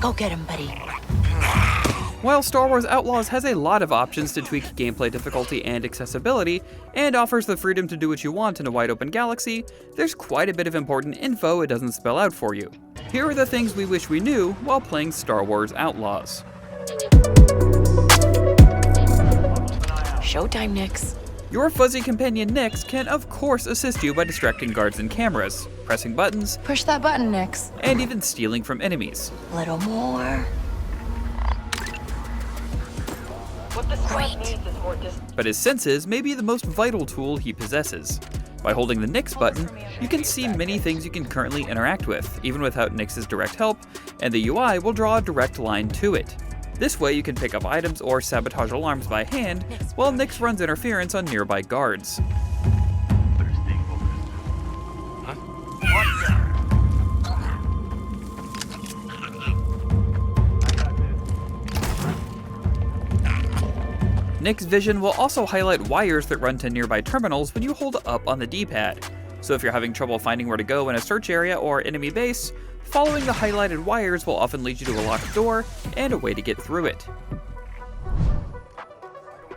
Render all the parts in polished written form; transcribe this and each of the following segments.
Go get him, buddy. While Star Wars Outlaws has a lot of options to tweak gameplay difficulty and accessibility, and offers the freedom to do what you want in a wide open galaxy, there's quite a bit of important info it doesn't spell out for you. Here are the things we wish we knew while playing Star Wars Outlaws. Showtime, Nix. Your fuzzy companion Nix can of course assist you by distracting guards and cameras, pressing buttons, Push that button, Nix. and even stealing from enemies. A little more. Great. But his senses may be the most vital tool he possesses. By holding the Nix button, you can see many things you can currently interact with, even without Nix's direct help, and the UI will draw a direct line to it. This way you can pick up items or sabotage alarms by hand, while Nix runs interference on nearby guards. Nix vision will also highlight wires that run to nearby terminals when you hold up on the D-pad. So if you're having trouble finding where to go in a search area or enemy base, following the highlighted wires will often lead you to a locked door and a way to get through it.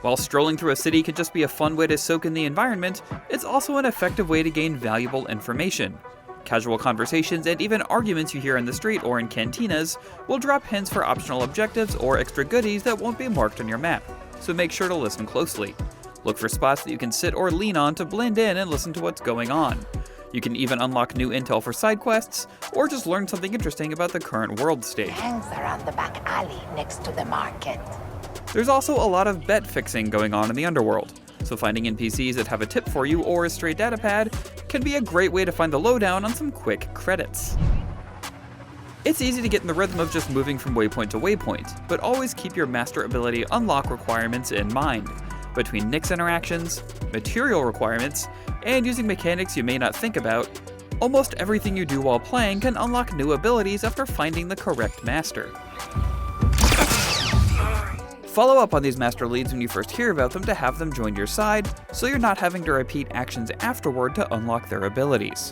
While strolling through a city can just be a fun way to soak in the environment, it's also an effective way to gain valuable information. Casual conversations and even arguments you hear in the street or in cantinas will drop hints for optional objectives or extra goodies that won't be marked on your map, so make sure to listen closely. Look for spots that you can sit or lean on to blend in and listen to what's going on. You can even unlock new intel for side quests, or just learn something interesting about the current world state. Hangs around the back alley next to the market. There's also a lot of bet fixing going on in the underworld, so finding NPCs that have a tip for you or a stray datapad can be a great way to find the lowdown on some quick credits. It's easy to get in the rhythm of just moving from waypoint to waypoint, but always keep your master ability unlock requirements in mind. Between Nix interactions, material requirements, and using mechanics you may not think about, almost everything you do while playing can unlock new abilities after finding the correct master. Follow up on these master leads when you first hear about them to have them join your side, so you're not having to repeat actions afterward to unlock their abilities.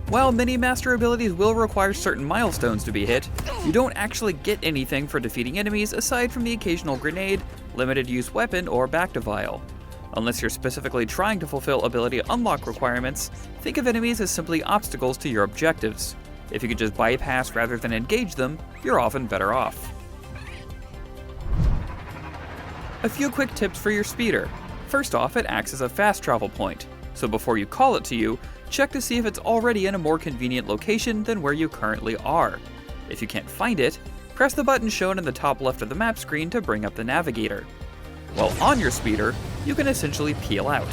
While many master abilities will require certain milestones to be hit, you don't actually get anything for defeating enemies aside from the occasional grenade, limited use weapon, or back to vial. Unless you're specifically trying to fulfill ability unlock requirements, think of enemies as simply obstacles to your objectives. If you could just bypass rather than engage them, you're often better off. A few quick tips for your speeder. First off, it acts as a fast travel point, so before you call it to you, check to see if it's already in a more convenient location than where you currently are. If you can't find it, press the button shown in the top left of the map screen to bring up the navigator. While on your speeder, you can essentially peel out.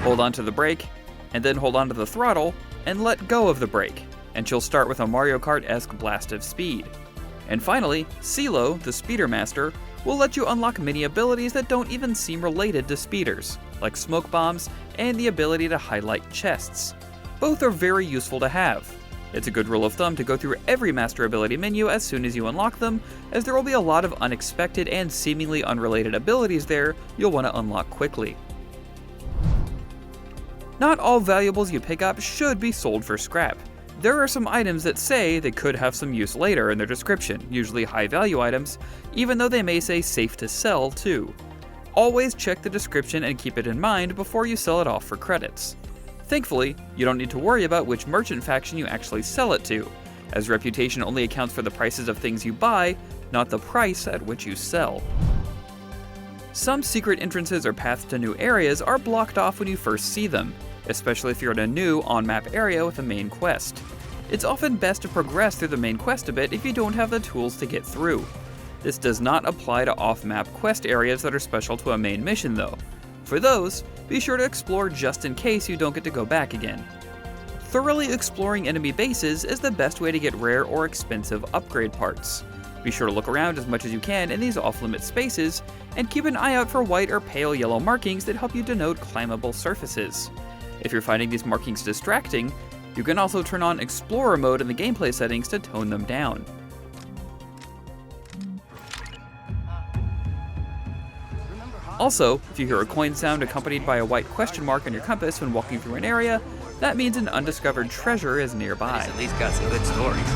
Hold onto the brake, and then hold onto the throttle, and let go of the brake, and you'll start with a Mario Kart-esque blast of speed. And finally, Sylop, the Speeder Master, will let you unlock many abilities that don't even seem related to speeders, like smoke bombs and the ability to highlight chests. Both are very useful to have. It's a good rule of thumb to go through every master ability menu as soon as you unlock them, as there will be a lot of unexpected and seemingly unrelated abilities there you'll want to unlock quickly. Not all valuables you pick up should be sold for scrap. There are some items that say they could have some use later in their description, usually high value items, even though they may say safe to sell too. Always check the description and keep it in mind before you sell it off for credits. Thankfully, you don't need to worry about which merchant faction you actually sell it to, as reputation only accounts for the prices of things you buy, not the price at which you sell. Some secret entrances or paths to new areas are blocked off when you first see them, especially if you're in a new on-map area with a main quest. It's often best to progress through the main quest a bit if you don't have the tools to get through. This does not apply to off-map quest areas that are special to a main mission though. For those, be sure to explore just in case you don't get to go back again. Thoroughly exploring enemy bases is the best way to get rare or expensive upgrade parts. Be sure to look around as much as you can in these off-limit spaces, and keep an eye out for white or pale yellow markings that help you denote climbable surfaces. If you're finding these markings distracting, you can also turn on Explorer mode in the gameplay settings to tone them down. Also, if you hear a coin sound accompanied by a white question mark on your compass when walking through an area, that means an undiscovered treasure is nearby. He's at least got some good stories.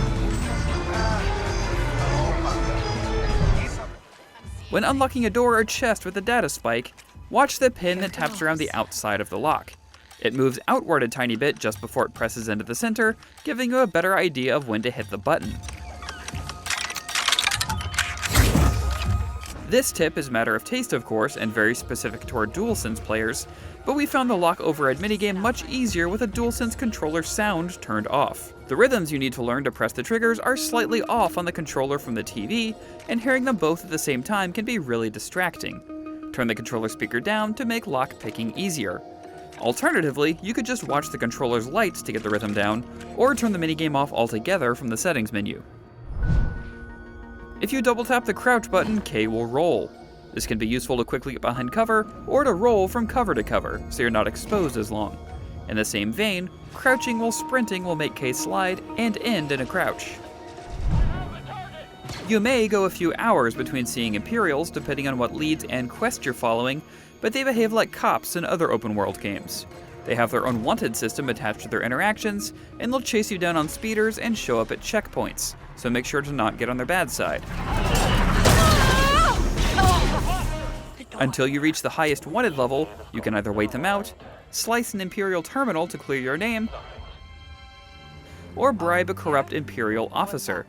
When unlocking a door or chest with a data spike, watch the pin that taps around the outside of the lock. It moves outward a tiny bit just before it presses into the center, giving you a better idea of when to hit the button. This tip is a matter of taste, of course, and very specific to our DualSense players, but we found the lock override minigame much easier with a DualSense controller sound turned off. The rhythms you need to learn to press the triggers are slightly off on the controller from the TV, and hearing them both at the same time can be really distracting. Turn the controller speaker down to make lock picking easier. Alternatively, you could just watch the controller's lights to get the rhythm down, or turn the minigame off altogether from the settings menu. If you double tap the crouch button, Kay will roll. This can be useful to quickly get behind cover, or to roll from cover to cover, so you're not exposed as long. In the same vein, crouching while sprinting will make Kay slide and end in a crouch. You may go a few hours between seeing Imperials depending on what leads and quests you're following, but they behave like cops in other open world games. They have their own wanted system attached to their interactions, and they'll chase you down on speeders and show up at checkpoints, so make sure to not get on their bad side. Until you reach the highest wanted level, you can either wait them out, slice an Imperial terminal to clear your name, or bribe a corrupt Imperial officer.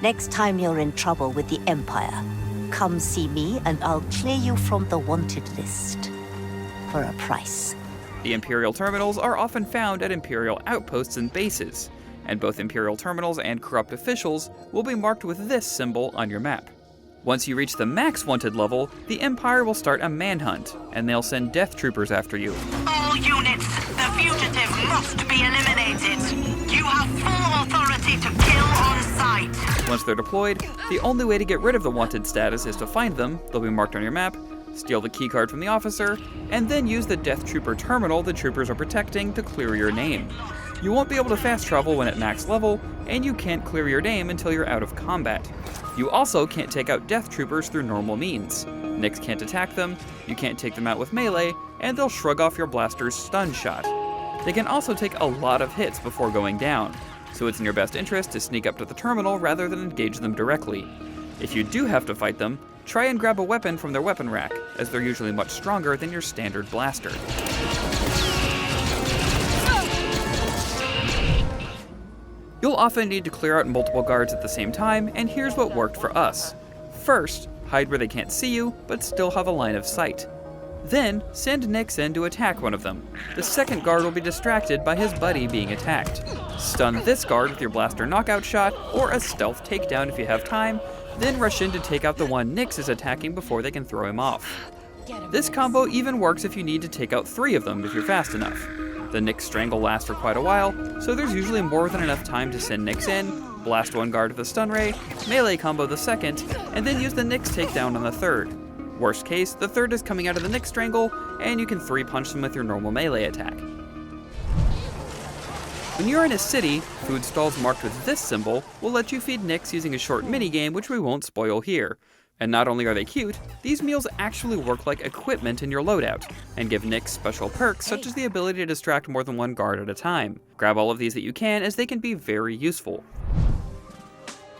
Next time you're in trouble with the Empire, come see me and I'll clear you from the wanted list. For a price. The Imperial terminals are often found at Imperial outposts and bases, and both Imperial terminals and corrupt officials will be marked with this symbol on your map. Once you reach the max wanted level, the Empire will start a manhunt, and they'll send death troopers after you. All units, the fugitive must be eliminated. You have full authority to kill on sight. Once they're deployed, the only way to get rid of the wanted status is to find them, they'll be marked on your map, steal the keycard from the officer, and then use the death trooper terminal the troopers are protecting to clear your name. You won't be able to fast travel when at max level, and you can't clear your name until you're out of combat. You also can't take out death troopers through normal means. Nyx can't attack them, you can't take them out with melee, and they'll shrug off your blaster's stun shot. They can also take a lot of hits before going down, so it's in your best interest to sneak up to the terminal rather than engage them directly. If you do have to fight them, try and grab a weapon from their weapon rack, as they're usually much stronger than your standard blaster. You'll often need to clear out multiple guards at the same time, and here's what worked for us. First, hide where they can't see you, but still have a line of sight. Then, send Nyx in to attack one of them. The second guard will be distracted by his buddy being attacked. Stun this guard with your blaster knockout shot, or a stealth takedown if you have time, then rush in to take out the one Nyx is attacking before they can throw him off. This combo even works if you need to take out 3 of them if you're fast enough. The Nyx strangle lasts for quite a while, so there's usually more than enough time to send Nyx in, blast one guard with a stun ray, melee combo the second, and then use the Nyx takedown on the third. Worst case, the third is coming out of the Nyx strangle, and you can 3-punch them with your normal melee attack. When you're in a city, food stalls marked with this symbol will let you feed Nyx using a short minigame which we won't spoil here. And not only are they cute, these meals actually work like equipment in your loadout, and give Nyx special perks such as the ability to distract more than one guard at a time. Grab all of these that you can, as they can be very useful.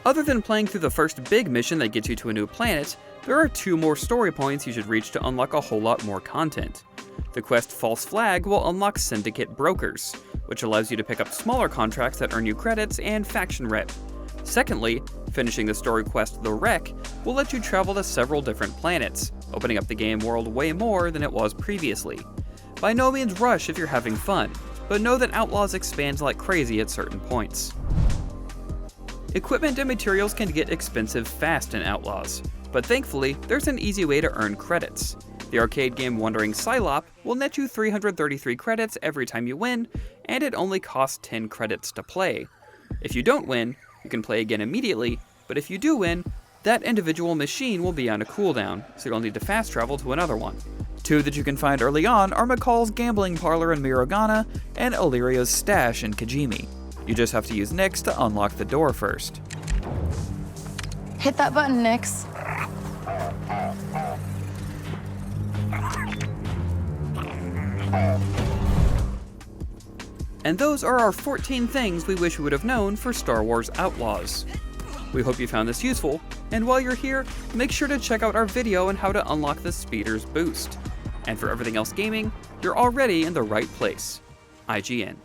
Other than playing through the first big mission that gets you to a new planet, there are 2 more story points you should reach to unlock a whole lot more content. The quest False Flag will unlock Syndicate Brokers, which allows you to pick up smaller contracts that earn you credits and faction rep. Secondly, finishing the story quest The Wreck will let you travel to several different planets, opening up the game world way more than it was previously. By no means rush if you're having fun, but know that Outlaws expands like crazy at certain points. Equipment and materials can get expensive fast in Outlaws, but thankfully, there's an easy way to earn credits. The arcade game Wandering Sylop will net you 333 credits every time you win, and it only costs 10 credits to play. If you don't win, you can play again immediately, but if you do win, that individual machine will be on a cooldown, so you'll need to fast travel to another one. 2 that you can find early on are Merqaal's gambling parlor in Mirogana and Illyria's stash in Kajimi. You just have to use Nyx to unlock the door first. Hit that button, Nyx. And those are our 14 things we wish we would have known for Star Wars Outlaws. We hope you found this useful, and while you're here, make sure to check out our video on how to unlock the Speeder's Boost. And for everything else gaming, you're already in the right place. IGN.